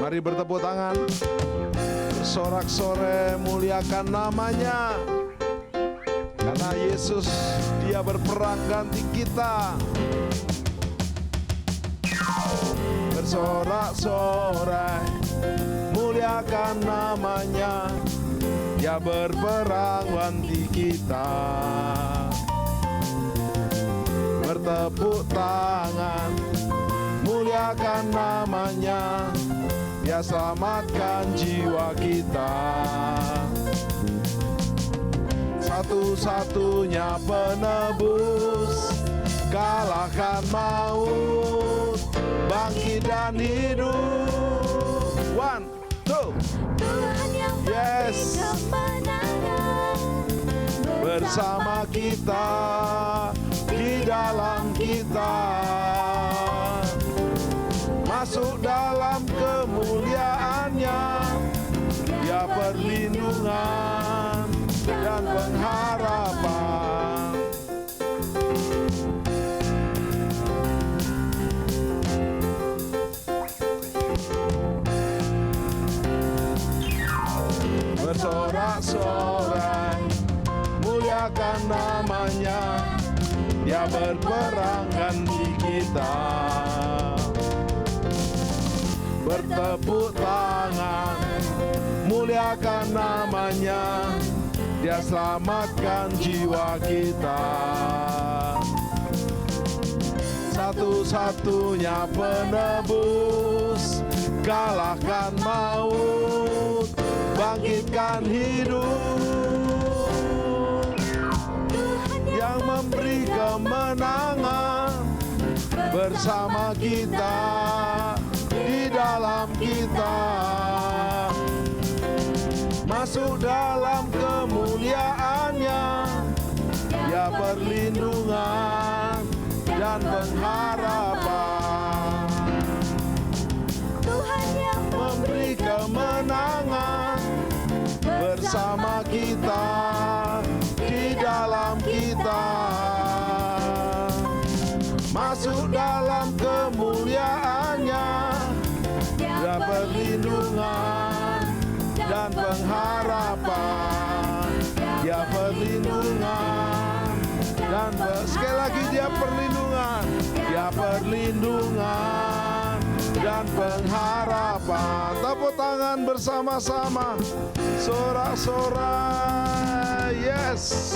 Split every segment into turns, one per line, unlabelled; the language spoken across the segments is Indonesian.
Mari bertepuk tangan, bersorak-sorai, muliakan namanya. Karena Yesus, Dia berperang ganti kita. Bersorak-sorai, muliakan namanya. Dia berperang ganti kita. Bertepuk tangan, muliakan namanya. Dia selamatkan jiwa kita. Satu-satunya penebus, kalahkan maut, bangkit dan hidup. One, two.
Tuhan yang memberi kemenangan
bersama kita, di dalam kita. Masuk dalam kemuliaannya, Dia perlindungan dan pengharapan. Bersorak-sorai, muliakan namanya. Dia berperang ganti kita. Bertepuk tangan, muliakan namanya. Dia selamatkan jiwa kita. Satu-satunya penebus, kalahkan maut, bangkitkan hidup. Yang memberi kemenangan bersama kita, di dalam kita. Masuk dalam kemuliaannya, Dia perlindungan dan pengharapan.
Tuhan yang
Memberi kemenangan bersama kita, di dalam kita. Masuk dalam kemuliaannya, Dia perlindungan dan pengharapan. Dia perlindungan dan sekali lagi Dia perlindungan. Dia perlindungan dan pengharapan. Tepuk tangan bersama-sama, sorak-sorai. Yes,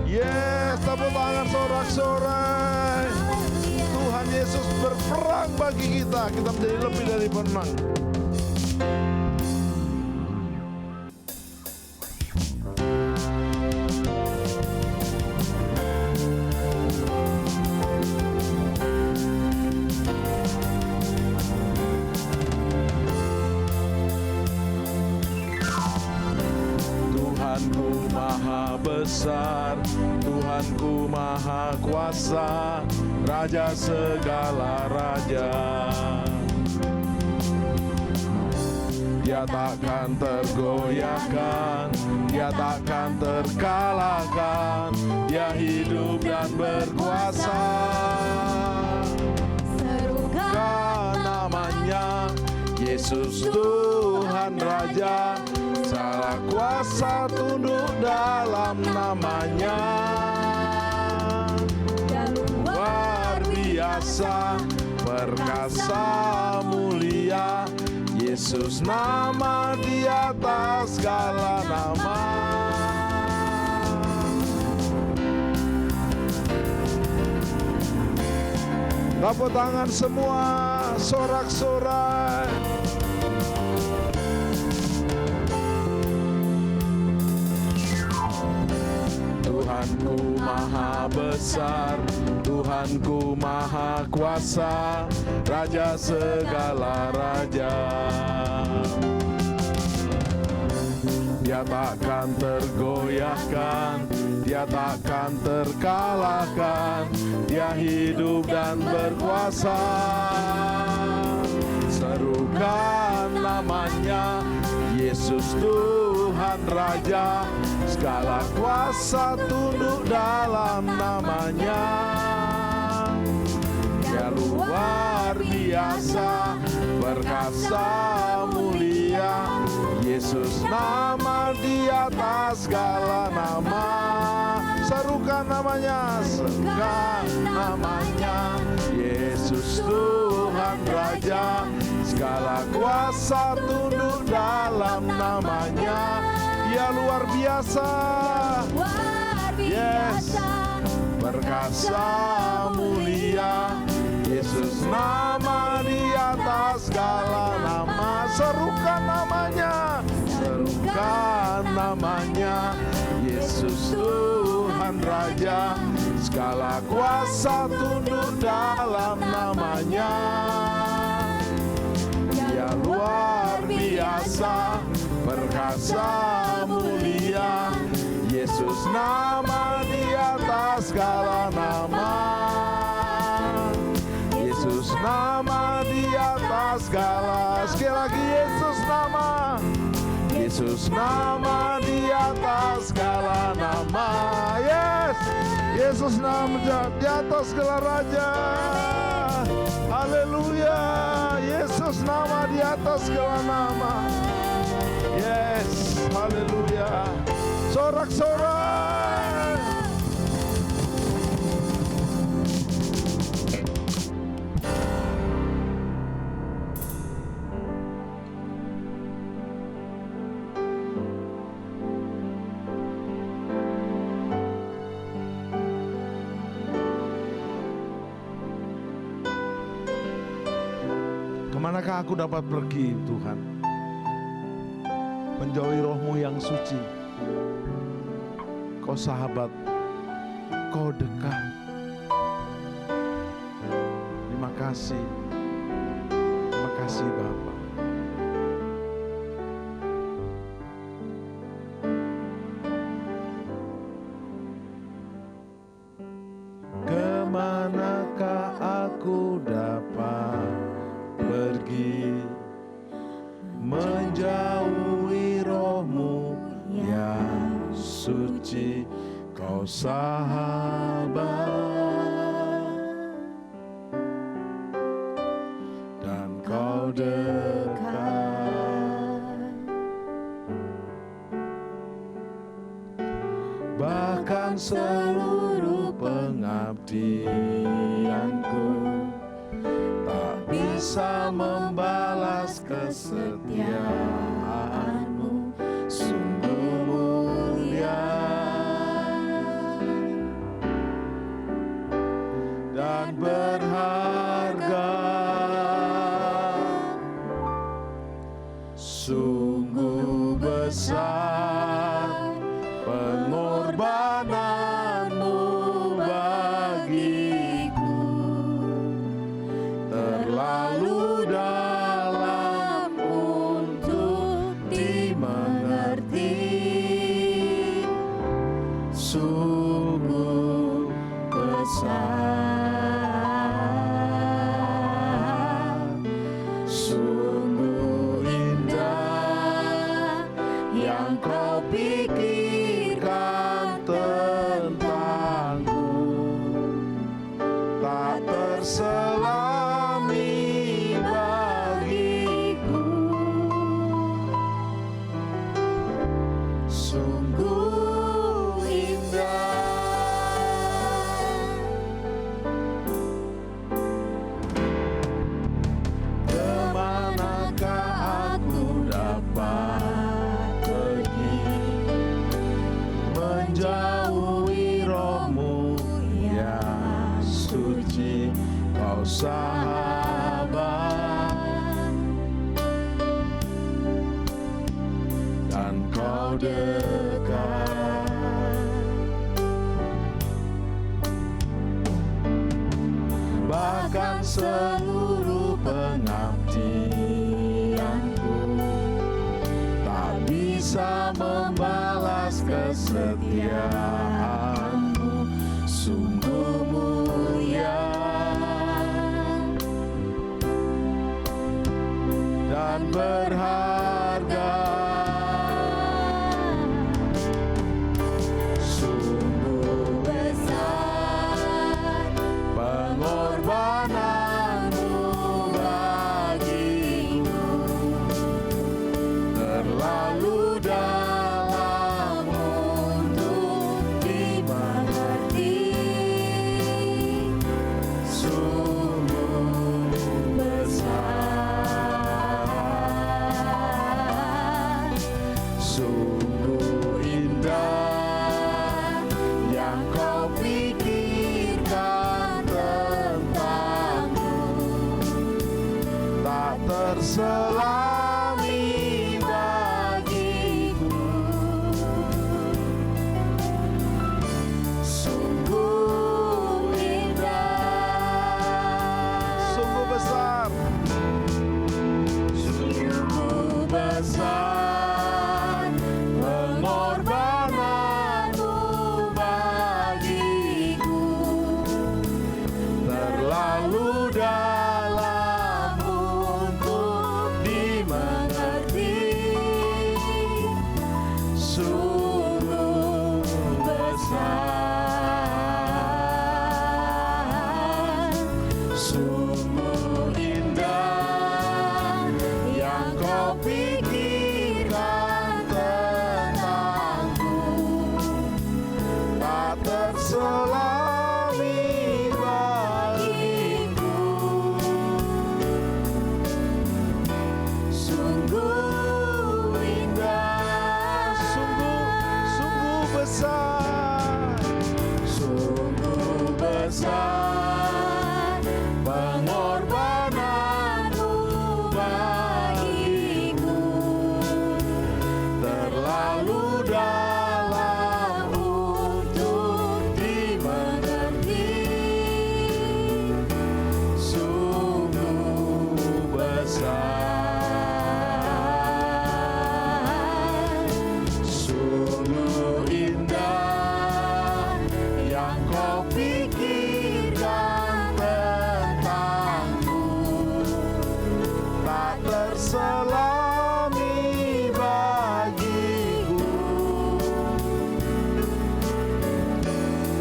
yes, tepuk tangan, sorak-sorai. Tuhan Yesus berperang bagi kita. Kita menjadi lebih dari pemenang. Tuhanku maha besar, Tuhanku maha kuasa, Raja segala raja. Dia takkan tergoyahkan, Dia takkan terkalahkan. Dia hidup dan berkuasa. Serukan namanya, Yesus Tuhan Raja. Segala kuasa tunduk dalam namanya.
Dan
Luar biasa, perkasa, mulia, Yesus nama di atas segala nama. Tepuk tangan semua, sorak-sorai. Tuhanku maha besar, Tuhanku maha kuasa, Raja segala raja. Dia takkan tergoyahkan, Dia takkan terkalahkan. Dia hidup dan berkuasa. Serukan namanya, Yesus Tuhan Raja. Segala kuasa tunduk dalam namanya. Dia luar biasa, perkasa mulia. Yesus nama di atas segala nama. Serukan namanya, serukan namanya. Yesus Tuhan Raja, segala kuasa tunduk dalam namanya. Dia luar biasa. Yes, perkasa mulia. Yesus nama di atas segala nama. Serukan namanya, serukan namanya. Yesus Tuhan Raja, segala kuasa tunduk dalam namanya. Dia luar biasa, perkasa mulia. Yesus nama di atas segala nama. Yesus nama di atas segala. Sekali lagi Yesus nama. Yesus nama di atas segala nama. Yes, Yesus nama di atas segala raja. Haleluya. Yesus nama di atas segala nama. Yes, haleluya. Sorak-sorak. Kemanakah aku dapat pergi, Tuhan? Menjauhi roh-Mu yang suci. Kau sahabat, Kau dekat. Terima kasih Bapa. Kemanakah aku dapat pergi, menjauhi roh-Mu yang suci. Kau sahabat dan Kau dekat. Bahkan seluruh pengabdianku tak bisa membalas kesetiaan-Mu. Sungguh mulia dan berharga. Sungguh besar pengorbanan-Mu bagiku. Terlalu dalam untuk dimengerti. Sungguh besar, sungguh indah yang Kau pikirkan tentangku. Tak terselami bagiku. Sungguh indah. Kemanakah aku dapat pergi, menjauhi roh-Mu yang suci. Kau sahabat dan Kau dekat. Bahkan seluruh pengabdianku tak bisa membalas kesetiaan-Mu. Sungguh mulia dan berharga. Sungguh besar pengorbanan-Mu bagiku. terselami bagiku.
Sungguh indah,
Sungguh besar,
sungguh besar pengorbananmu bagiku,
terlalu dalam untuk dimengerti.
sungguh besar, sungguh indah yang kau pikirkan tentangku,
Tak terselami bagiku.
sungguh indah,
Sungguh besar,
sungguh besar pengorbananmu bagiku, terlalu dalam untuk dimengerti. Sungguh besar, sungguh indah yang kau pikirkan tentangku,
tak terselami bagiku.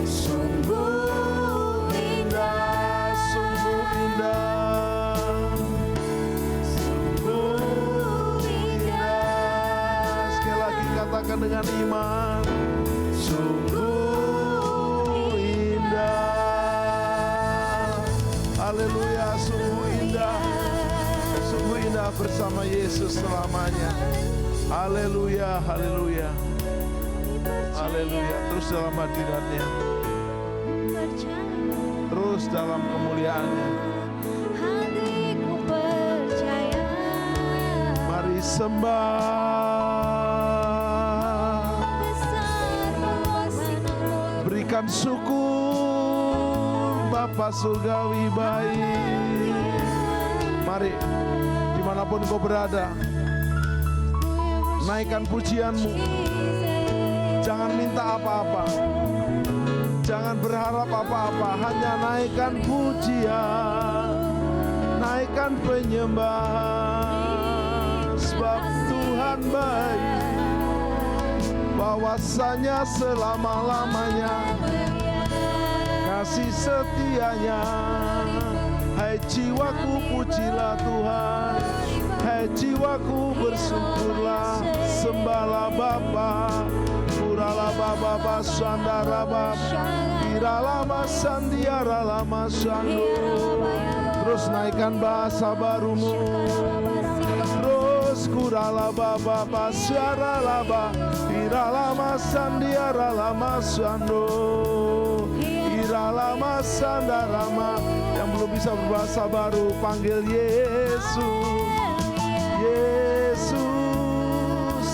sungguh indah,
Sungguh indah,
sungguh indah,
sekali lagi katakan dengan iman. Sungguh indah, haleluya, sungguh indah. Sungguh indah bersama Yesus selamanya. Haleluya, haleluya, haleluya. Terus dalam hadiratnya, terus dalam kemuliaannya.
hatiku percaya,
Mari sembah,
besar penguasaan,
berikan syukur Bapa surgawi baik. Mari dimanapun kau berada, naikkan pujianmu. Jangan minta apa-apa, jangan berharap apa-apa, hanya naikkan pujian, naikkan penyembahan. Sebab Tuhan baik, bahwasanya selama-lamanya kasih setianya. Hai jiwaku pujilah Tuhan, hai jiwaku bersyukurlah, sembahlah Bapa, puralah Bapa basandara Bapa, iralah masandiara lama sandu. Terus naikkan bahasa barumu, terus kuralah Bapa basyara laba, iralah masandiara lama sandu. Iralama sandarama. Yang belum bisa berbahasa baru, panggil Yesus. Yesus,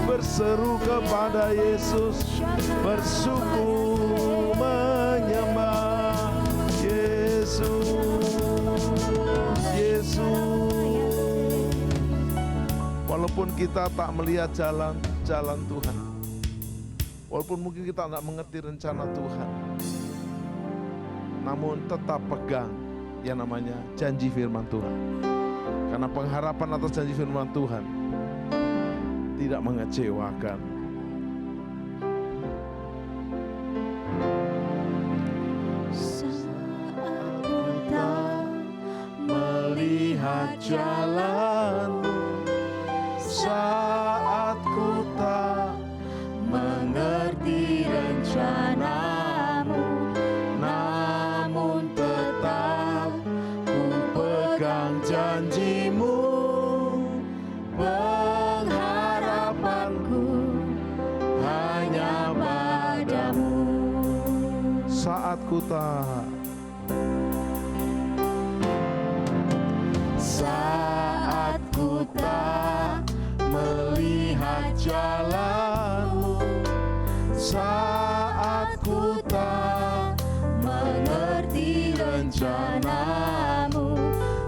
berseru kepada Yesus, bersyukur menyembah Yesus. Yesus, walaupun kita tak melihat jalan Tuhan, walaupun mungkin kita tak mengerti rencana Tuhan, namun tetap pegang yang namanya janji firman Tuhan. Karena pengharapan atas janji firman Tuhan tidak mengecewakan.
saat ku tak melihat jalanmu,
Saat ku tak
mengerti rencanamu, namun tetap ku pegang janjimu. Pengharapanku hanya padamu.
saat ku tak
Saat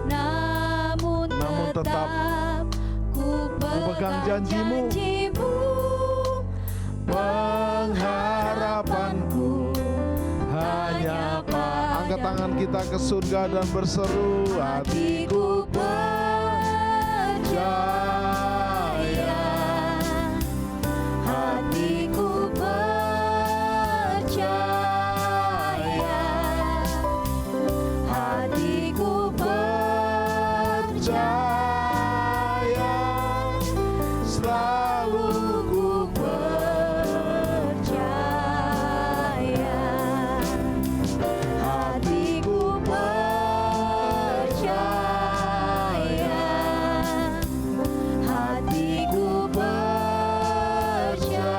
namun tetap ku pegang janji-Mu.
Pengharapanku hanya Padamu. Angkat tangan kita ke surga dan berseru, hatiku percaya,
hatiku percaya, hatiku
percaya, selalu ku
percaya, hatiku percaya, hatiku percaya,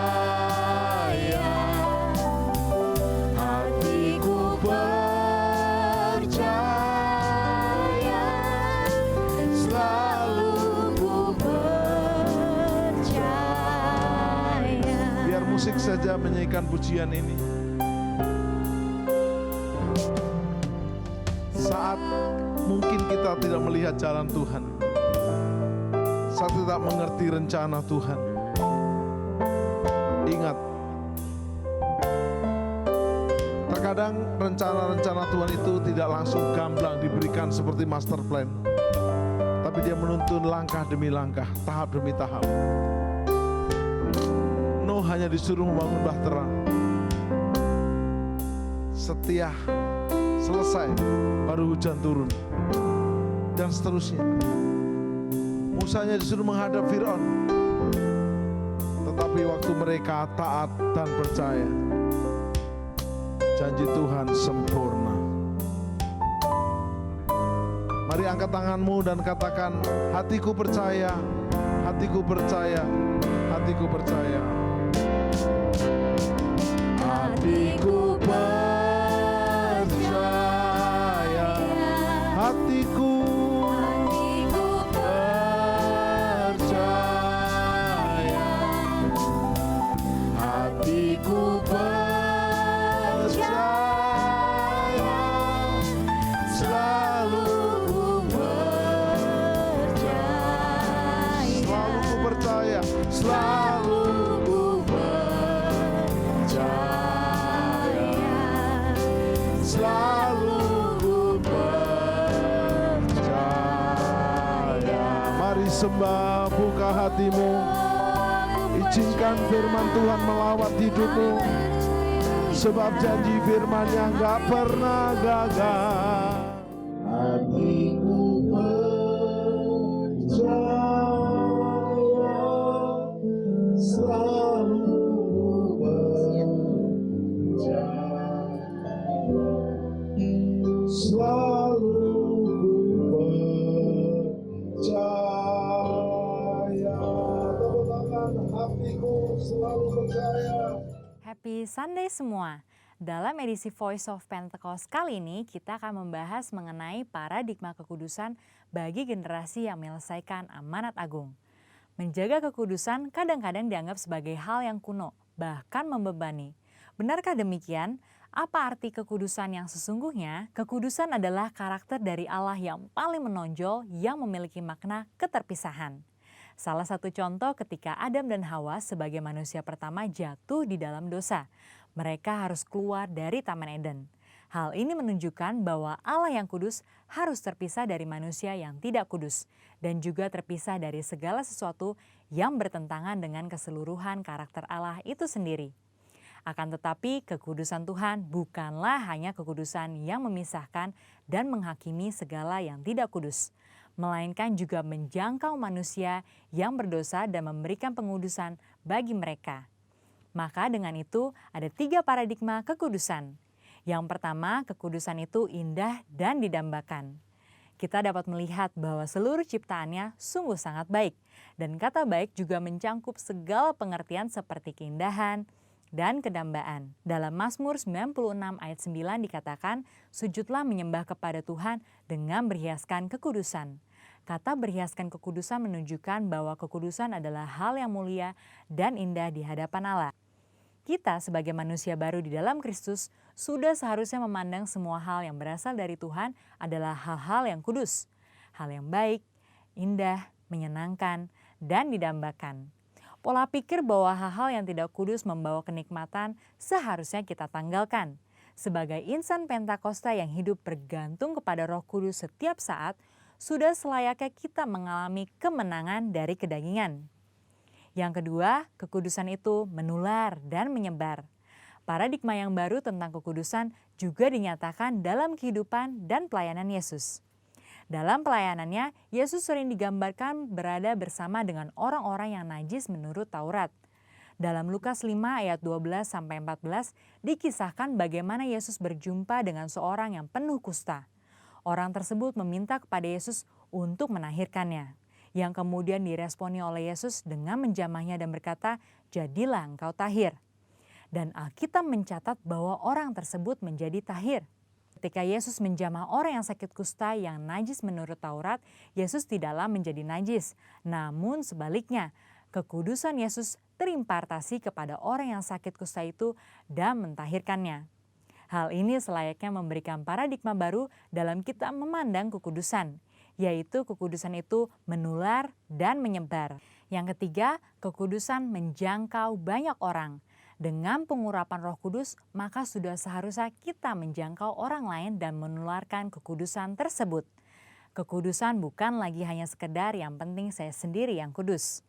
hatiku percaya,
selalu
ku percaya.
Biar musik saja menyanyikan pujian ini. Saat mungkin kita tidak melihat jalan Tuhan, saat tidak mengerti rencana Tuhan, ingat, terkadang rencana-rencana Tuhan itu tidak langsung gamblang diberikan seperti master plan, tapi dia menuntun langkah demi langkah, tahap demi tahap. Nuh hanya disuruh membangun bahtera. Setia selesai baru hujan turun, dan seterusnya. Musa hanya disuruh menghadap Firaun, tetapi waktu mereka taat dan percaya, janji Tuhan sempurna. Mari angkat tanganmu dan katakan, hatiku percaya, hatiku percaya, hatiku percaya. Hatiku percaya, hatiku percaya, hatiku percaya, selalu ku percaya, selalu ku percaya, selalu ku selalu ku percaya. Mari sembah, buka hatimu, izinkan firman Tuhan melawat hidupmu, sebab janji firman-Nya gak pernah gagal. Hatiku percaya, selalu ku selalu ku percaya. Tepuk tangan, hatiku selalu percaya.
Happy Sunday semua. Dalam edisi Voice of Pentecost kali ini kita akan membahas mengenai paradigma kekudusan bagi generasi yang menyelesaikan amanat agung. Menjaga kekudusan kadang-kadang dianggap sebagai hal yang kuno, bahkan membebani. Benarkah demikian? Apa arti kekudusan yang sesungguhnya? Kekudusan adalah karakter dari Allah yang paling menonjol yang memiliki makna keterpisahan. Salah satu contoh ketika Adam dan Hawa sebagai manusia pertama jatuh di dalam dosa. Mereka harus keluar dari Taman Eden. Hal ini menunjukkan bahwa Allah yang kudus harus terpisah dari manusia yang tidak kudus. Dan juga terpisah dari segala sesuatu yang bertentangan dengan keseluruhan karakter Allah itu sendiri. Akan tetapi kekudusan Tuhan bukanlah hanya kekudusan yang memisahkan dan menghakimi segala yang tidak kudus, melainkan juga menjangkau manusia yang berdosa dan memberikan pengudusan bagi mereka. Maka dengan itu ada 3 paradigma kekudusan. Yang pertama, kekudusan itu indah dan didambakan. Kita dapat melihat bahwa seluruh ciptaannya sungguh sangat baik. Dan kata baik juga mencangkup segala pengertian seperti keindahan dan kedambaan. Dalam Mazmur 96 ayat 9 dikatakan, sujudlah menyembah kepada Tuhan dengan berhiaskan kekudusan. Kata berhiaskan kekudusan menunjukkan bahwa kekudusan adalah hal yang mulia dan indah di hadapan Allah. Kita sebagai manusia baru di dalam Kristus sudah seharusnya memandang semua hal yang berasal dari Tuhan adalah hal-hal yang kudus, hal yang baik, indah, menyenangkan, dan didambakan. Pola pikir bahwa hal-hal yang tidak kudus membawa kenikmatan seharusnya kita tanggalkan. Sebagai insan Pentakosta yang hidup bergantung kepada Roh Kudus setiap saat, sudah selayaknya kita mengalami kemenangan dari kedagingan. Yang kedua, kekudusan itu menular dan menyebar. Paradigma yang baru tentang kekudusan juga dinyatakan dalam kehidupan dan pelayanan Yesus. Dalam pelayanannya, Yesus sering digambarkan berada bersama dengan orang-orang yang najis menurut Taurat. Dalam Lukas 5 ayat 12-14 dikisahkan bagaimana Yesus berjumpa dengan seorang yang penuh kusta. Orang tersebut meminta kepada Yesus untuk menahirkannya, yang kemudian diresponi oleh Yesus dengan menjamahnya dan berkata, "Jadilah engkau tahir." Dan Alkitab mencatat bahwa orang tersebut menjadi tahir. Ketika Yesus menjamah orang yang sakit kusta yang najis menurut Taurat, Yesus tidaklah menjadi najis. Namun sebaliknya, kekudusan Yesus terimpartasi kepada orang yang sakit kusta itu dan mentahirkannya. Hal ini selayaknya memberikan paradigma baru dalam kita memandang kekudusan, yaitu kekudusan itu menular dan menyebar. Yang ketiga, kekudusan menjangkau banyak orang. Dengan pengurapan Roh Kudus, maka sudah seharusnya kita menjangkau orang lain dan menularkan kekudusan tersebut. Kekudusan bukan lagi hanya sekedar yang penting saya sendiri yang kudus.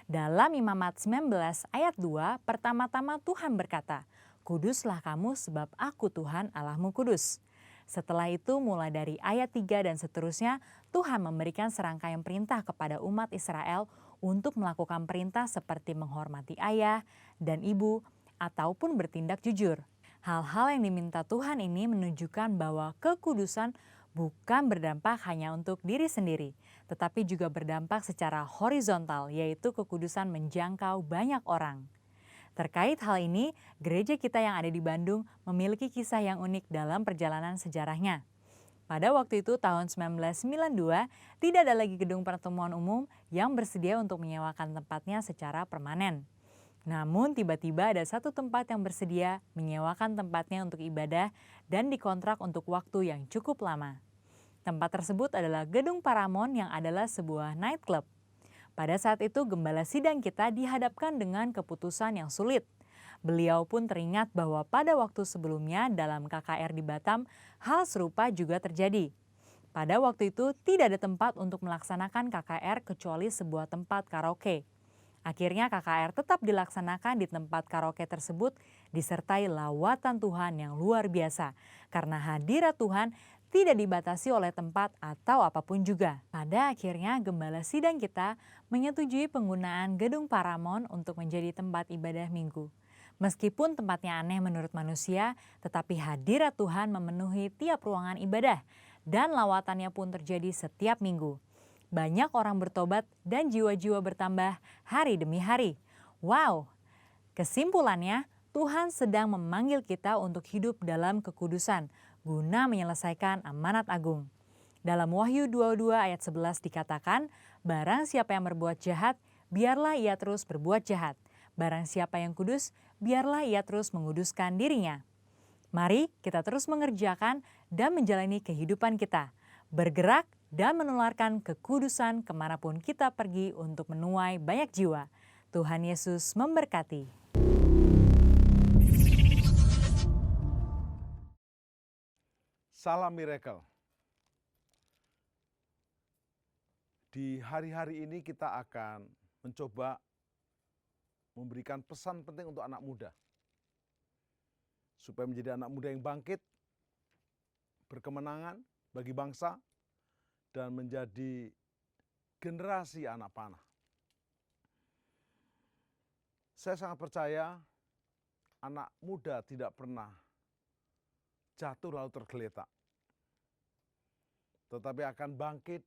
Dalam Imamat 19 ayat 2, pertama-tama Tuhan berkata, "Kuduslah kamu sebab aku Tuhan Allahmu kudus." Setelah itu mulai dari ayat 3 dan seterusnya, Tuhan memberikan serangkaian perintah kepada umat Israel untuk melakukan perintah seperti menghormati ayah dan ibu ataupun bertindak jujur. Hal-hal yang diminta Tuhan ini menunjukkan bahwa kekudusan bukan berdampak hanya untuk diri sendiri, tetapi juga berdampak secara horizontal, yaitu kekudusan menjangkau banyak orang. Terkait hal ini, gereja kita yang ada di Bandung memiliki kisah yang unik dalam perjalanan sejarahnya. Pada waktu itu tahun 1992, tidak ada lagi gedung pertemuan umum yang bersedia untuk menyewakan tempatnya secara permanen. Namun tiba-tiba ada satu tempat yang bersedia menyewakan tempatnya untuk ibadah dan dikontrak untuk waktu yang cukup lama. Tempat tersebut adalah Gedung Paramount yang adalah sebuah nightclub. Pada saat itu gembala sidang kita dihadapkan dengan keputusan yang sulit. Beliau pun teringat bahwa pada waktu sebelumnya dalam KKR di Batam, hal serupa juga terjadi. Pada waktu itu tidak ada tempat untuk melaksanakan KKR kecuali sebuah tempat karaoke. Akhirnya KKR tetap dilaksanakan di tempat karaoke tersebut disertai lawatan Tuhan yang luar biasa. Karena hadirat Tuhan tidak dibatasi oleh tempat atau apapun juga. Pada akhirnya gembala sidang kita menyetujui penggunaan Gedung Paramount untuk menjadi tempat ibadah minggu. Meskipun tempatnya aneh menurut manusia, tetapi hadirat Tuhan memenuhi tiap ruangan ibadah dan lawatannya pun terjadi setiap minggu. Banyak orang bertobat dan jiwa-jiwa bertambah hari demi hari. Wow! Kesimpulannya, Tuhan sedang memanggil kita untuk hidup dalam kekudusan guna menyelesaikan amanat agung. Dalam Wahyu 22 ayat 11 dikatakan, "Barang siapa yang berbuat jahat, biarlah ia terus berbuat jahat. Barang siapa yang kudus, biarlah ia terus menguduskan dirinya." Mari kita terus mengerjakan dan menjalani kehidupan kita, bergerak dan menularkan kekudusan kemanapun kita pergi untuk menuai banyak jiwa. Tuhan Yesus memberkati.
Salam miracle. Di hari-hari ini kita akan mencoba memberikan pesan penting untuk anak muda. Supaya menjadi anak muda yang bangkit, berkemenangan bagi bangsa, dan menjadi generasi anak panah. Saya sangat percaya anak muda tidak pernah jatuh lalu tergeletak, tetapi akan bangkit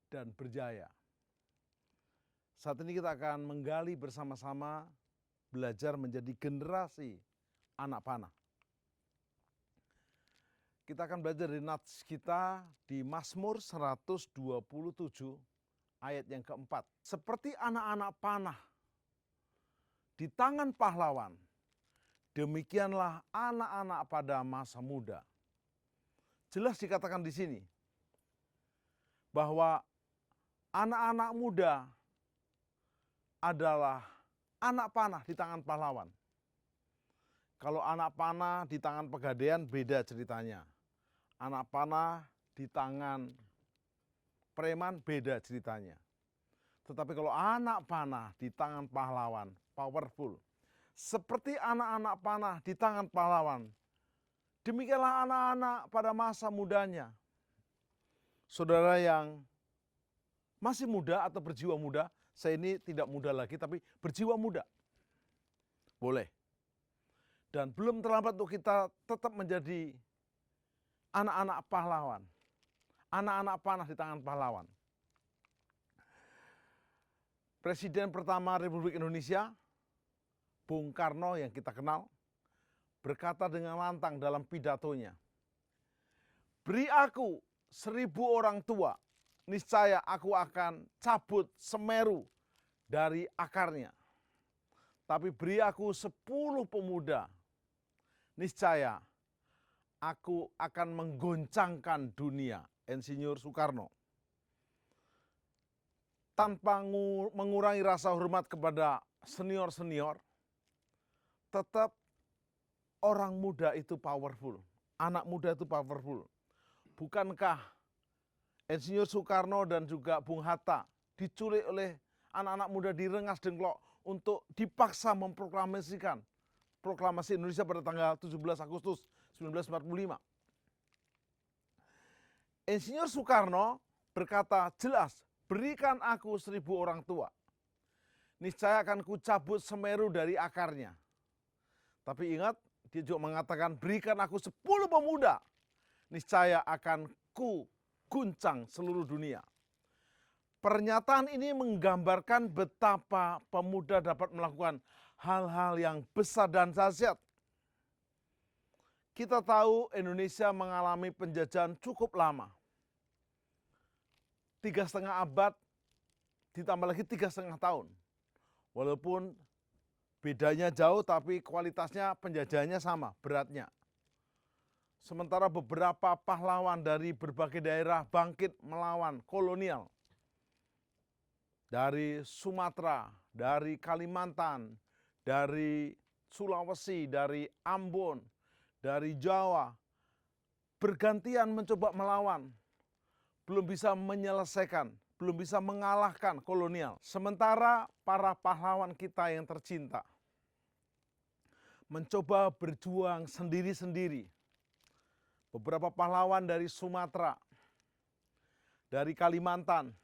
dan berjaya. Saat ini kita akan menggali bersama-sama, belajar menjadi generasi anak panah. Kita akan belajar dari nats kita di Mazmur 127 ayat yang keempat. Seperti anak-anak panah di tangan pahlawan, Demikianlah anak-anak pada masa muda. Jelas dikatakan di sini bahwa anak-anak muda adalah anak panah di tangan pahlawan. Kalau anak panah di tangan Pegadaian beda ceritanya. Anak panah di tangan preman beda ceritanya. Tetapi kalau anak panah di tangan pahlawan, powerful. Seperti anak-anak panah di tangan pahlawan, demikianlah anak-anak pada masa mudanya. Saudara yang masih muda atau berjiwa muda, saya ini tidak muda lagi tapi berjiwa muda. Boleh. Dan belum terlambat untuk kita tetap menjadi anak-anak pahlawan. Anak-anak panah di tangan pahlawan. Presiden pertama Republik Indonesia, Bung Karno yang kita kenal, berkata dengan lantang dalam pidatonya, "Beri aku 1000 orang tua, niscaya aku akan cabut Semeru dari akarnya. Tapi beri aku 10 pemuda, niscaya aku akan menggoncangkan dunia." Insinyur Soekarno. Tanpa mengurangi rasa hormat kepada senior-senior, tetap orang muda itu powerful. Anak muda itu powerful. Bukankah Insinyur Soekarno dan juga Bung Hatta diculik oleh anak-anak muda di Rengas Dengklok untuk dipaksa memproklamasikan proklamasi Indonesia pada tanggal 17 Agustus 1945. Insinyur Soekarno berkata jelas, "Berikan aku 1000 orang tua, niscaya akan kucabut Semeru dari akarnya." Tapi ingat, dia juga mengatakan, "Berikan aku 10 pemuda, niscaya akan ku guncang seluruh dunia." Pernyataan ini menggambarkan betapa pemuda dapat melakukan hal-hal yang besar dan dahsyat. Kita tahu Indonesia mengalami penjajahan cukup lama. 3,5 abad ditambah lagi 3,5 tahun. Walaupun bedanya jauh tapi kualitasnya penjajahannya sama, beratnya. Sementara beberapa pahlawan dari berbagai daerah bangkit melawan kolonial. Dari Sumatera, dari Kalimantan, dari Sulawesi, dari Ambon, dari Jawa, bergantian mencoba melawan. Belum bisa menyelesaikan, belum bisa mengalahkan kolonial. Sementara para pahlawan kita yang tercinta mencoba berjuang sendiri-sendiri. Beberapa pahlawan dari Sumatera, dari Kalimantan,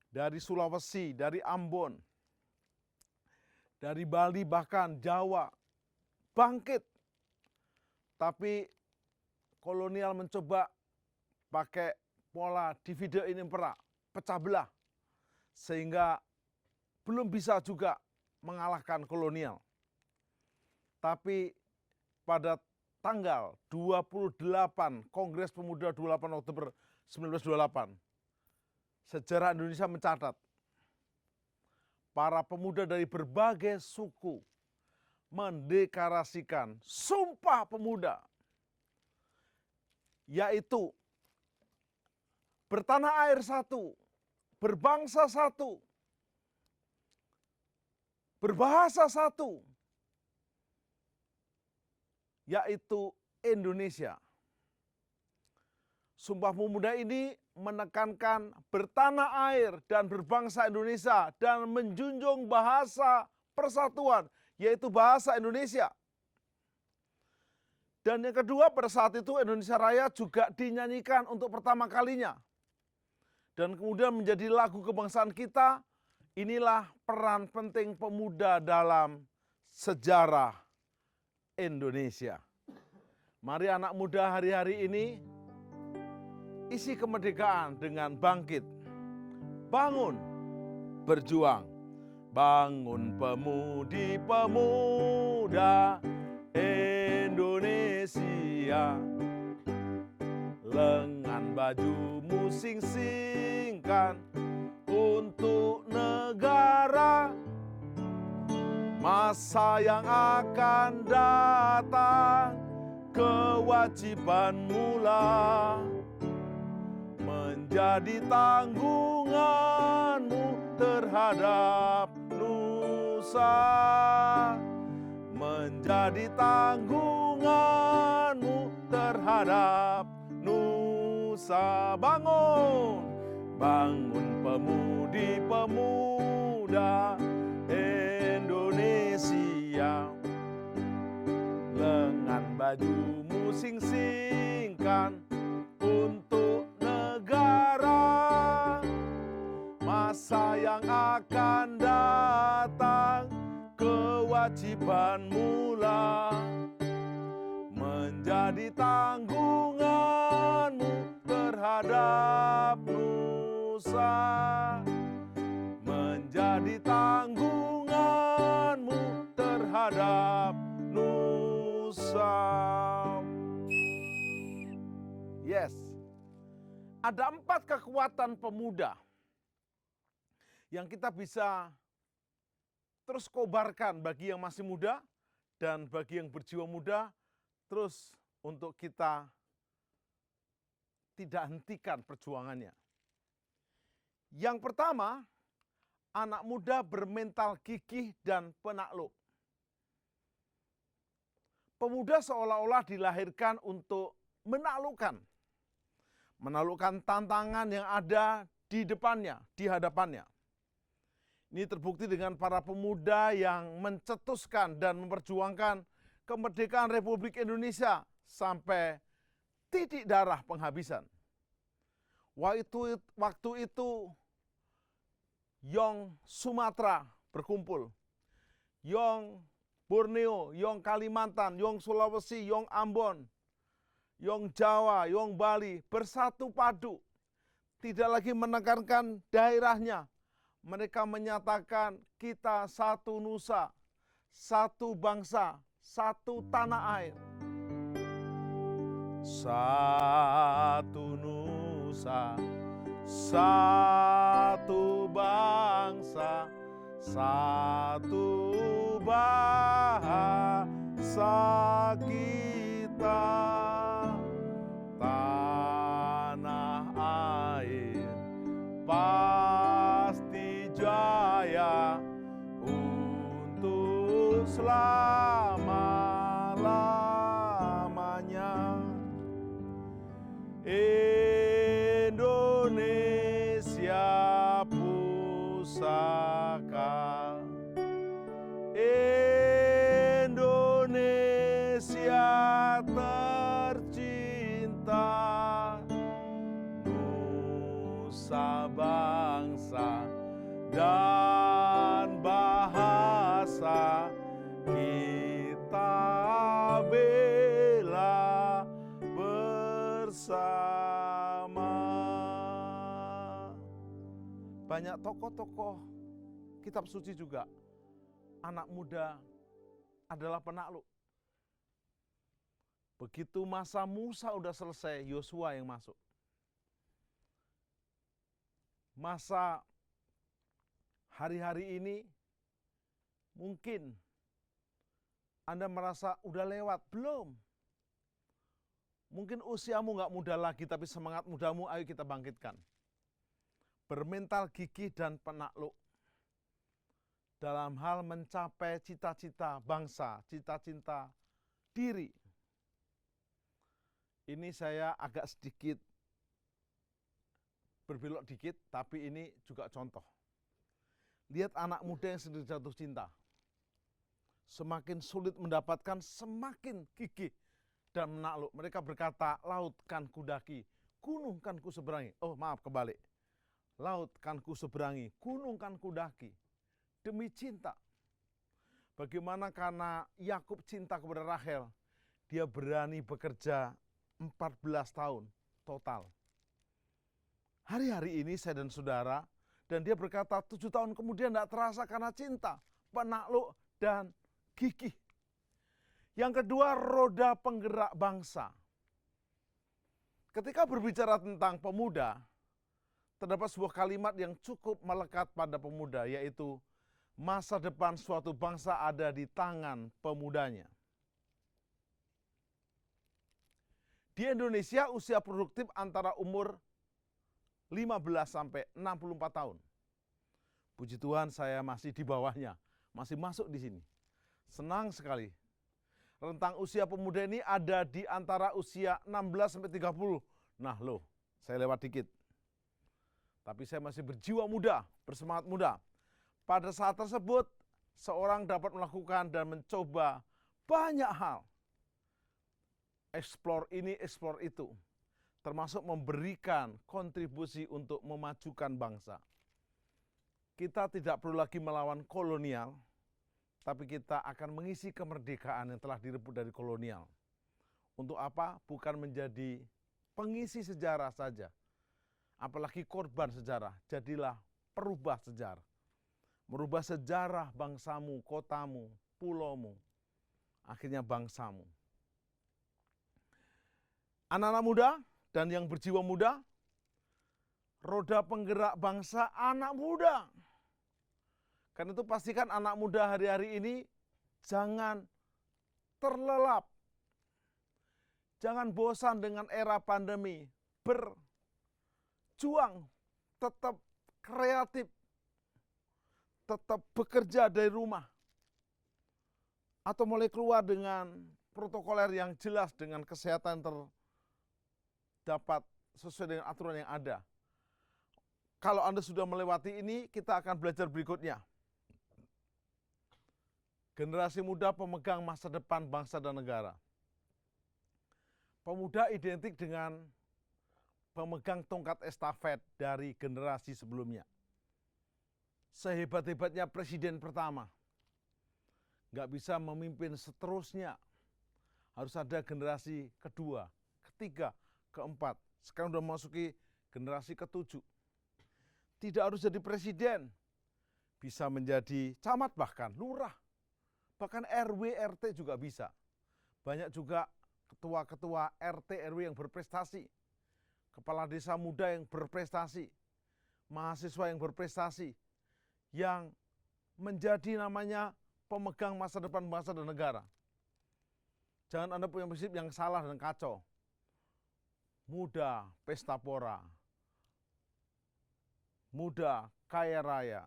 dari Sulawesi, dari Ambon, dari Bali bahkan Jawa bangkit. Tapi kolonial mencoba pakai pola divide in impera, pecah belah, sehingga belum bisa juga mengalahkan kolonial. Tapi pada tanggal 28 Kongres Pemuda 28 Oktober 1928, sejarah Indonesia mencatat para pemuda dari berbagai suku mendeklarasikan Sumpah Pemuda, yaitu bertanah air satu, berbangsa satu, berbahasa satu, yaitu Indonesia. Sumpah Pemuda ini menekankan bertanah air dan berbangsa Indonesia dan menjunjung bahasa persatuan, yaitu bahasa Indonesia. Dan yang kedua, pada saat itu Indonesia Raya juga dinyanyikan untuk pertama kalinya. Dan kemudian menjadi lagu kebangsaan kita. Inilah peran penting pemuda dalam sejarah Indonesia. Mari anak muda hari-hari ini isi kemerdekaan dengan bangkit. Bangun, berjuang. Bangun pemudi-pemuda Indonesia. Lengan bajumu sing-singkan untuk negara. masa yang akan datang, kewajiban mula menjadi tanggunganmu terhadap nusa, menjadi tanggunganmu terhadap nusa. Bangun, bangun pemudi-pemuda Indonesia, lengan bajumu sing-singkan untuk negara. Masa yang akan datang, kewajiban mula menjadi tanggunganmu terhadap nusa, menjadi tanggunganmu terhadap nusa. Yes, ada 4 kekuatan pemuda yang kita bisa terus kobarkan bagi yang masih muda dan bagi yang berjiwa muda, terus untuk kita tidak hentikan perjuangannya. Yang pertama, anak muda bermental gigih dan penakluk. Pemuda seolah-olah dilahirkan untuk menaklukkan tantangan yang ada di depannya, di hadapannya. Ini terbukti dengan para pemuda yang mencetuskan dan memperjuangkan kemerdekaan Republik Indonesia sampai titik darah penghabisan. Waktu itu Yong Sumatera berkumpul, Yong Borneo, Yong Kalimantan, Yong Sulawesi, Yong Ambon, Yong Jawa, Yong Bali bersatu padu, tidak lagi menekankan daerahnya. Mereka menyatakan kita satu nusa, satu bangsa, satu tanah air. Satu nusa, satu bangsa, satu bahasa kita. Tanah air pasti jaya untuk selama-lamanya. Indonesia pusaka, Indonesia tercinta, nusa bangsa dan bahasa kita bela bersama. Banyak tokoh-tokoh kitab suci juga, anak muda adalah penakluk. Begitu masa Musa udah selesai, Yosua yang masuk. Masa hari-hari ini mungkin Anda merasa udah lewat, belum. Mungkin usiamu nggak muda lagi, tapi semangat mudamu ayo kita bangkitkan. Bermental gigih dan penakluk dalam hal mencapai cita-cita bangsa, cita-cita diri. Ini saya agak sedikit berbelok dikit, tapi ini juga contoh. Lihat anak muda yang sedang jatuh cinta. Semakin sulit mendapatkan, semakin gigih dan menakluk. Mereka berkata, laut kan kudaki, gunung kan kuseberangi. Oh maaf, kebalik. Laut kan kuseberangi, gunung kan kudaki. Demi cinta. Bagaimana karena Yakub cinta kepada Rahel, dia berani bekerja 14 tahun total. Hari-hari ini saya dan saudara, dan dia berkata 7 tahun kemudian tidak terasa karena cinta, penakluk, dan gigih. Yang kedua, roda penggerak bangsa. Ketika berbicara tentang pemuda, terdapat sebuah kalimat yang cukup melekat pada pemuda, yaitu masa depan suatu bangsa ada di tangan pemudanya. Di Indonesia usia produktif antara umur 15 sampai 64 tahun. Puji Tuhan saya masih di bawahnya, masih masuk di sini. Senang sekali. Rentang usia pemuda ini ada di antara usia 16 sampai 30. Nah loh, saya lewat dikit. Tapi saya masih berjiwa muda, bersemangat muda. Pada saat tersebut, seorang dapat melakukan dan mencoba banyak hal. Explore ini, explore itu. Termasuk memberikan kontribusi untuk memajukan bangsa. Kita tidak perlu lagi melawan kolonial, tapi kita akan mengisi kemerdekaan yang telah direbut dari kolonial. Untuk apa? Bukan menjadi pengisi sejarah saja. Apalagi korban sejarah, jadilah perubah sejarah. Merubah sejarah bangsamu, kotamu, pulaumu, akhirnya bangsamu. Anak-anak muda dan yang berjiwa muda, roda penggerak bangsa anak muda. Karena itu pastikan anak muda hari-hari ini jangan terlelap. Jangan bosan dengan era pandemi. Berjuang, tetap kreatif, tetap bekerja dari rumah. Atau mulai keluar dengan protokoler yang jelas dengan kesehatan dapat sesuai dengan aturan yang ada. Kalau Anda sudah melewati ini, kita akan belajar berikutnya. Generasi muda pemegang masa depan bangsa dan negara. Pemuda identik dengan pemegang tongkat estafet dari generasi sebelumnya. Sehebat-hebatnya presiden pertama, nggak bisa memimpin seterusnya. Harus ada generasi kedua, ketiga, keempat. Sekarang sudah memasuki generasi ketujuh. Tidak harus jadi presiden. Bisa menjadi camat bahkan, lurah. Bahkan RW, RT juga bisa. Banyak juga ketua-ketua RT, RW yang berprestasi. Kepala desa muda yang berprestasi. Mahasiswa yang berprestasi. Yang menjadi namanya pemegang masa depan bangsa dan negara. Jangan Anda punya prinsip yang salah dan kacau. Muda pesta pora, muda kaya raya,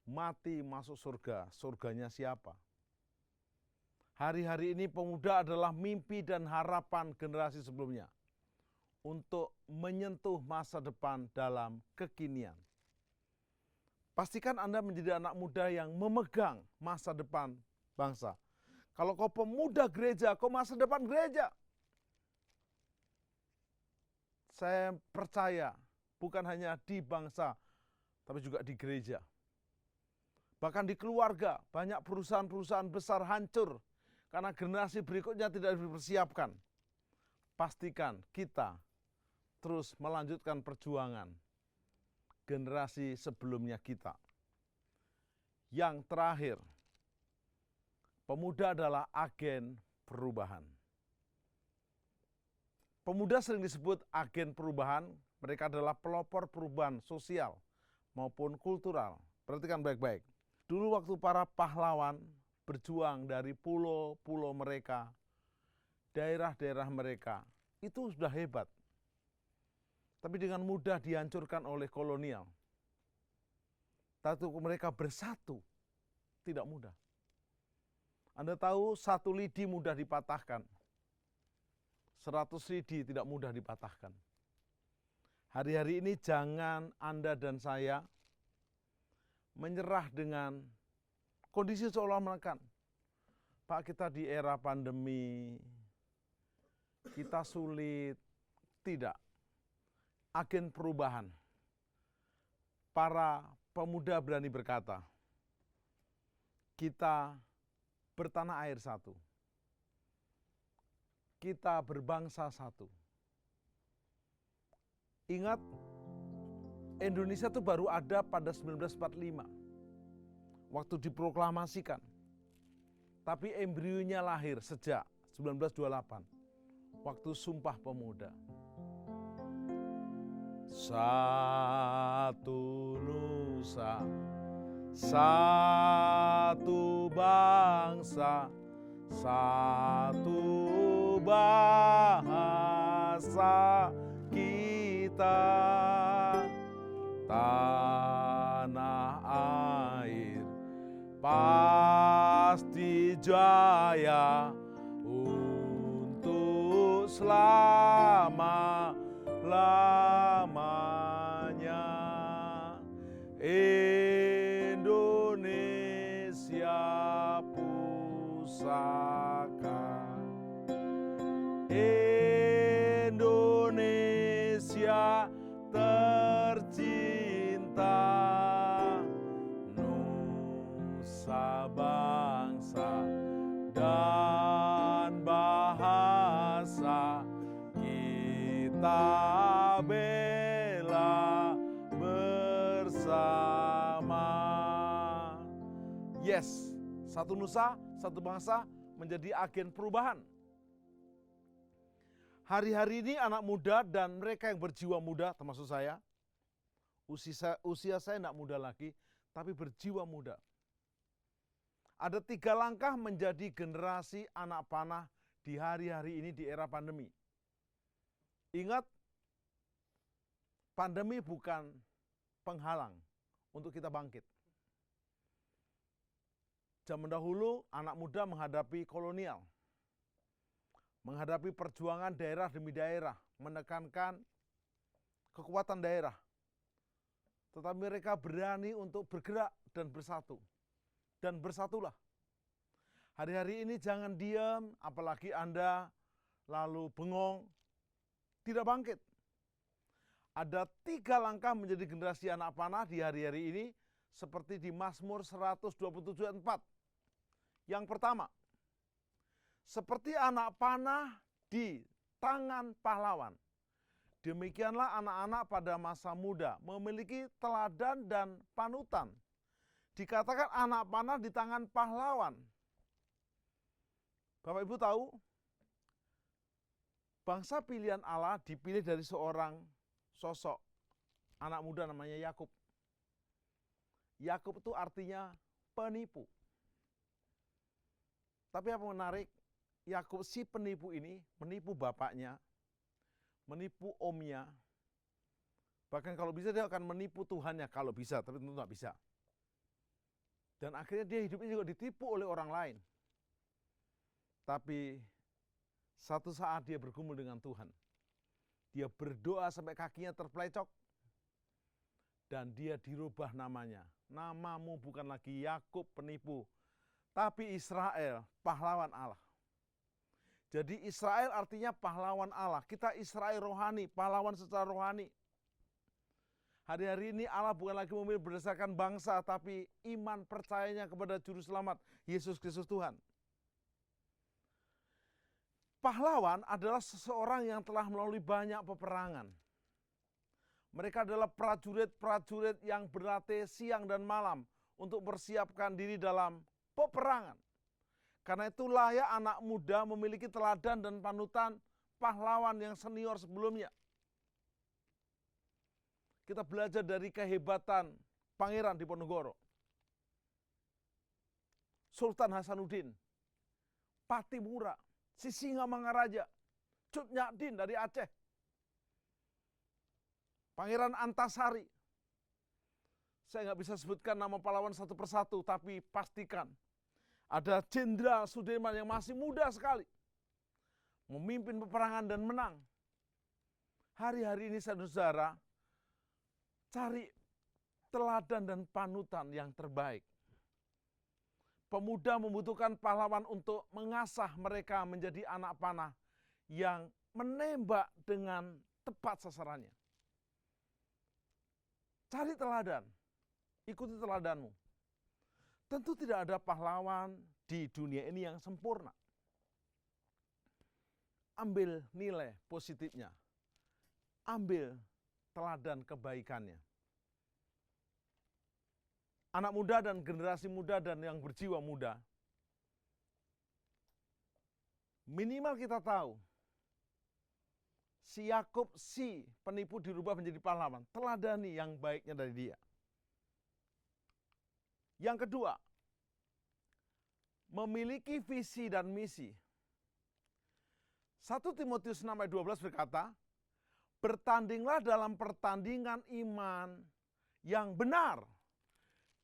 mati masuk surga, surganya siapa? Hari-hari ini pemuda adalah mimpi dan harapan generasi sebelumnya untuk menyentuh masa depan dalam kekinian. Pastikan Anda menjadi anak muda yang memegang masa depan bangsa. Kalau kau pemuda gereja, kau masa depan gereja. Saya percaya bukan hanya di bangsa, tapi juga di gereja. Bahkan di keluarga, banyak perusahaan-perusahaan besar hancur karena generasi berikutnya tidak dipersiapkan. Pastikan kita terus melanjutkan perjuangan generasi sebelumnya kita. Yang terakhir, pemuda adalah agen perubahan. Pemuda sering disebut agen perubahan, mereka adalah pelopor perubahan sosial maupun kultural. Perhatikan baik-baik. Dulu waktu para pahlawan berjuang dari pulau-pulau mereka, daerah-daerah mereka, itu sudah hebat. Tapi dengan mudah dihancurkan oleh kolonial. Tapi mereka bersatu, tidak mudah. Anda tahu satu lidi mudah dipatahkan. 100 lidi tidak mudah dipatahkan. Hari-hari ini jangan Anda dan saya menyerah dengan kondisi seolah menekan. Pak, kita di era pandemi, kita sulit. Tidak. Agen perubahan. Para pemuda berani berkata, kita bertanah air satu. Kita berbangsa satu. Ingat, Indonesia itu baru ada pada 1945. Waktu diproklamasikan. Tapi embrionya lahir sejak 1928. Waktu Sumpah Pemuda. Satu nusa, Satu bangsa, satu bahasa kita, tanah air pasti jaya untuk selama-lamanya. Indonesia pusaka, Indonesia tercinta, nusa bangsa dan bahasa kita bela bersama. Yes, satu nusa, satu bangsa menjadi agen perubahan. Hari-hari ini anak muda dan mereka yang berjiwa muda, termasuk saya, usia saya tidak muda lagi, tapi berjiwa muda. Ada 3 langkah menjadi generasi anak panah di hari-hari ini di era pandemi. Ingat, pandemi bukan penghalang untuk kita bangkit. Zaman dahulu anak muda menghadapi kolonial, menghadapi perjuangan daerah demi daerah, menekankan kekuatan daerah. Tetapi mereka berani untuk bergerak dan bersatu. Dan bersatulah. Hari-hari ini jangan diam, apalagi Anda lalu bengong, tidak bangkit. Ada 3 langkah menjadi generasi anak panah di hari-hari ini, seperti di Mazmur 127 ayat 4. Yang pertama, seperti anak panah di tangan pahlawan, demikianlah anak-anak pada masa muda memiliki teladan dan panutan. Dikatakan anak panah di tangan pahlawan. Bapak Ibu tahu, bangsa pilihan Allah dipilih dari seorang sosok anak muda namanya Yakub. Yakub itu artinya penipu. Tapi apa menarik, Yakub si penipu ini menipu bapaknya, menipu omnya, bahkan kalau bisa dia akan menipu Tuhannya kalau bisa, tapi tentu tidak bisa. Dan akhirnya dia hidupnya juga ditipu oleh orang lain. Tapi satu saat dia bergumul dengan Tuhan. Dia berdoa sampai kakinya terpelecok. Dan dia dirubah namanya. Namamu bukan lagi Yakub penipu, tapi Israel, pahlawan Allah. Jadi Israel artinya pahlawan Allah. Kita Israel rohani, pahlawan secara rohani. Hari-hari ini Allah bukan lagi memilih berdasarkan bangsa, tapi iman percayanya kepada Juru Selamat, Yesus Kristus Tuhan. Pahlawan adalah seseorang yang telah melalui banyak peperangan. Mereka adalah prajurit-prajurit yang berlatih siang dan malam untuk persiapkan diri dalam peperangan. Karena itu layak anak muda memiliki teladan dan panutan pahlawan yang senior sebelumnya. Kita belajar dari kehebatan Pangeran Diponegoro, Sultan Hasanuddin, Patimura, Sisingamangaraja, Cut Nyak Dien dari Aceh, Pangeran Antasari. Saya nggak bisa sebutkan nama pahlawan satu persatu, tapi pastikan ada Jenderal Sudirman yang masih muda sekali, memimpin peperangan dan menang. Hari-hari ini saudara-saudara, cari teladan dan panutan yang terbaik. Pemuda membutuhkan pahlawan untuk mengasah mereka menjadi anak panah yang menembak dengan tepat sasarannya. Cari teladan, ikuti teladanmu. Tentu tidak ada pahlawan di dunia ini yang sempurna. Ambil nilai positifnya, ambil teladan kebaikannya. Anak muda dan generasi muda dan yang berjiwa muda, minimal kita tahu, si Yakub, si penipu dirubah menjadi pahlawan. Teladani yang baiknya dari dia. Yang kedua, memiliki visi dan misi. 1 Timotius 6 ayat 12 berkata, bertandinglah dalam pertandingan iman yang benar,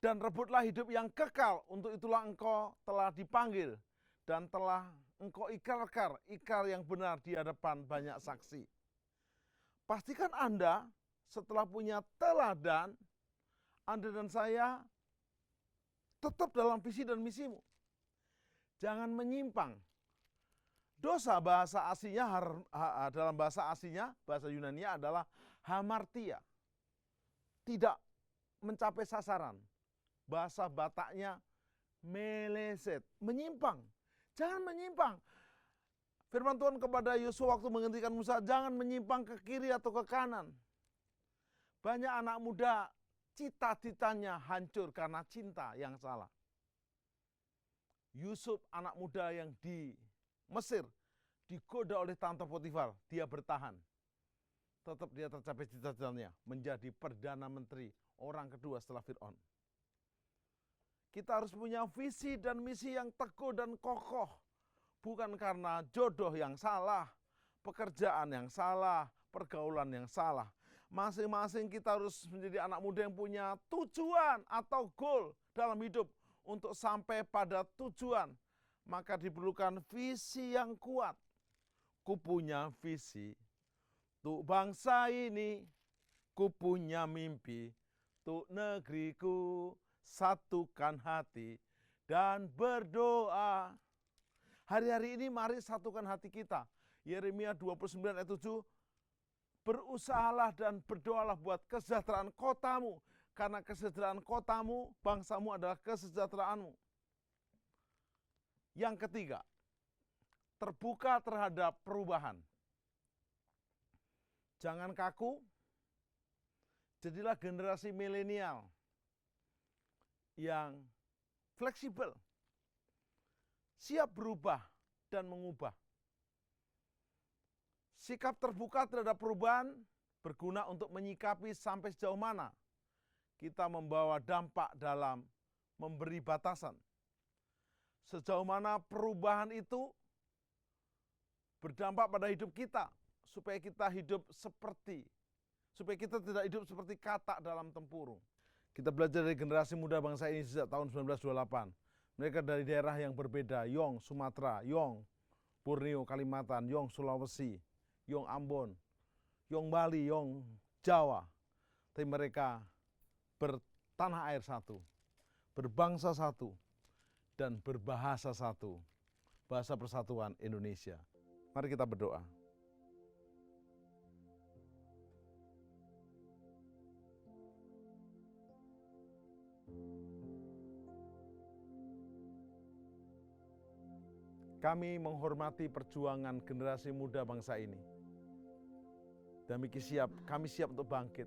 dan rebutlah hidup yang kekal. Untuk itulah engkau telah dipanggil, dan telah engkau ikrar yang benar di hadapan banyak saksi. Pastikan Anda setelah punya teladan, Anda dan saya tetap dalam visi dan misimu. Jangan menyimpang. Dosa bahasa aslinya dalam bahasa aslinya, bahasa Yunani-nya adalah hamartia. Tidak mencapai sasaran. Bahasa Bataknya meleset, menyimpang. Jangan menyimpang. Firman Tuhan kepada Yosua waktu menghentikan Musa, jangan menyimpang ke kiri atau ke kanan. Banyak anak muda cita-citanya hancur karena cinta yang salah. Yusuf, anak muda yang di Mesir, digoda oleh tante Potifar, dia bertahan. Tetap dia tercapai cita-citanya, menjadi Perdana Menteri, orang kedua setelah Fir'aun. Kita harus punya visi dan misi yang teguh dan kokoh. Bukan karena jodoh yang salah, pekerjaan yang salah, pergaulan yang salah. Masing-masing kita harus menjadi anak muda yang punya tujuan atau goal dalam hidup untuk sampai pada tujuan. Maka diperlukan visi yang kuat. Ku punya visi untuk bangsa ini, ku punya mimpi untuk negeriku, satukan hati dan berdoa. Hari-hari ini mari satukan hati kita. Yeremia 29 ayat 7, berusahalah dan berdoalah buat kesejahteraan kotamu, karena kesejahteraan kotamu, bangsamu adalah kesejahteraanmu. Yang ketiga, terbuka terhadap perubahan. Jangan kaku, jadilah generasi milenial yang fleksibel, siap berubah dan mengubah. Sikap terbuka terhadap perubahan berguna untuk menyikapi sampai sejauh mana kita membawa dampak dalam memberi batasan. Sejauh mana perubahan itu berdampak pada hidup kita, supaya kita tidak hidup seperti katak dalam tempurung. Kita belajar dari generasi muda bangsa ini sejak tahun 1928. Mereka dari daerah yang berbeda, Yong Sumatera, Yong Borneo Kalimantan, Yong Sulawesi, Yong Ambon, Yong Bali, Yong Jawa. Tapi mereka bertanah air satu, berbangsa satu, dan berbahasa satu, bahasa persatuan Indonesia. Mari kita berdoa. Kami menghormati perjuangan generasi muda bangsa ini. Kami siap untuk bangkit.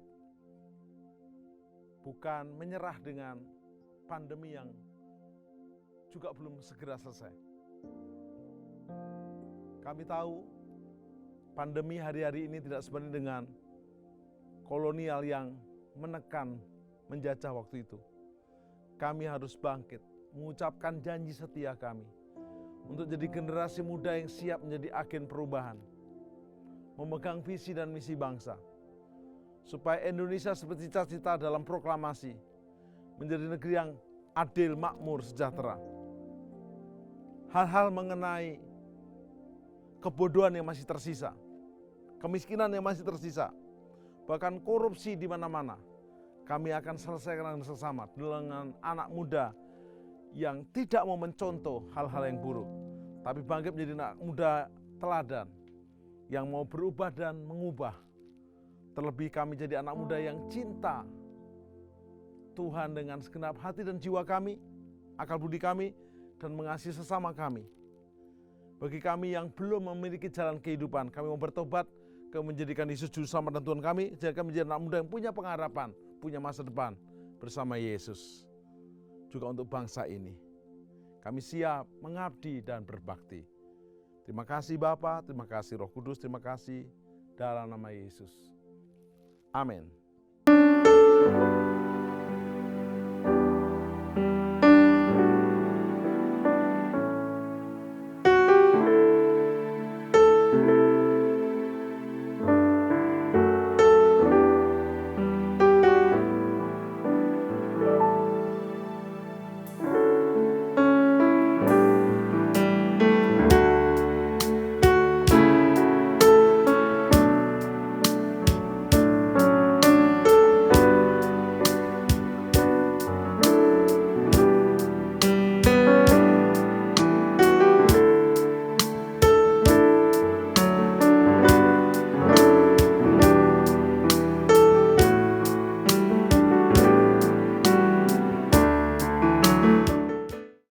Bukan menyerah dengan pandemi yang juga belum segera selesai. Kami tahu pandemi hari-hari ini tidak sebanding dengan kolonial yang menekan, menjajah waktu itu. Kami harus bangkit, mengucapkan janji setia kami untuk jadi generasi muda yang siap menjadi agen perubahan, memegang visi dan misi bangsa, supaya Indonesia seperti cita-cita dalam proklamasi, menjadi negeri yang adil, makmur, sejahtera. Hal-hal mengenai kebodohan yang masih tersisa, kemiskinan yang masih tersisa, bahkan korupsi di mana-mana, kami akan selesaikan dengan sesama dengan anak muda yang tidak mau mencontoh hal-hal yang buruk, tapi bangkit menjadi anak muda teladan yang mau berubah dan mengubah. Terlebih kami jadi anak muda yang cinta Tuhan dengan segenap hati dan jiwa kami, akal budi kami, dan mengasihi sesama kami. Bagi kami yang belum memiliki jalan kehidupan, kami mau bertobat, kami menjadikan Yesus juru selamat dan Tuhan kami, jadi kami menjadi anak muda yang punya pengharapan, punya masa depan bersama Yesus. Juga untuk bangsa ini, kami siap mengabdi dan berbakti. Terima kasih Bapa, terima kasih Roh Kudus, terima kasih dalam nama Yesus. Amin.